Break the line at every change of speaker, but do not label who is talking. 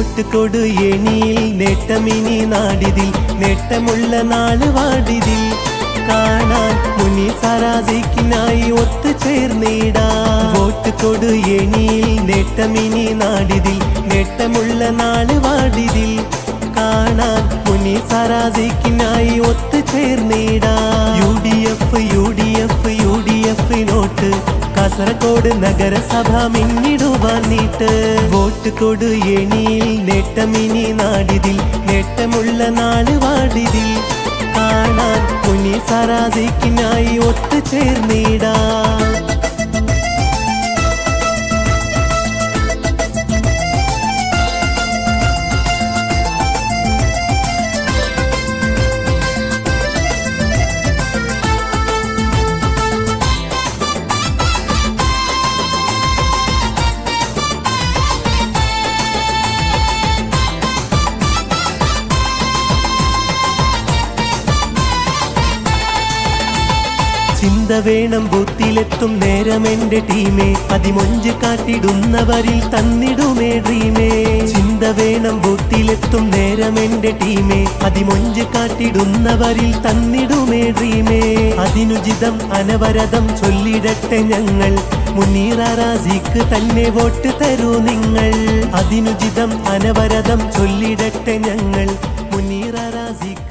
vote കൊടു എണിയിൽ നേട്ടമിനി നാടിതിൽ നേട്ടമുള്ള നാള് വാടിതിൽ കാണാൻ മുനീസറാസിക്കിനായി ഒത്തുചേർന്നിടാം വോട്ട് കൊടു എണിയിൽ നേട്ടമിനി നാടിതിൽ നേട്ടമുള്ള നാള് വാടിതിൽ കാണാൻ മുനീസറാസിക്കിനായി ഒത്തുചേർന്നിടാം UDF നോട്ട് കാസർഗോഡ് നഗരസഭ മിന്നിടുവാൻ നീട്ട് വോട്ട് കൊടു എണിയിൽ നേട്ടമിനി നാടിതിൽ നേട്ടമുള്ള നാള് വാടിതിൽ കാണാൻ മുനീസറാസിക്കിനായി ഒത്തുചേർന്നിടാം ചിന്ത വേണം ബൂത്തിലെത്തും നേരം എന്റെ ടീമേ അതിമൊഞ്ച് കാട്ടിടുന്നവരിൽ തന്നിടുമേ ഡ്രീമേ ചിന്ത വേണം ബൂത്തിലെത്തും നേരം എന്റെ ടീമേ അതിമൊഞ്ച് കാട്ടിടുന്നവരിൽ തന്നിടുമേ ഡ്രീമേ അതിനുചിതം അനവരതം ചൊല്ലിടട്ടെ ഞങ്ങൾ മുനീററാസിക്ക് തന്നെ വോട്ട് തരൂ നിങ്ങൾ അതിനുചിതം അനവരതം ചൊല്ലിടട്ടെ ഞങ്ങൾ മുനീററാസിക്ക്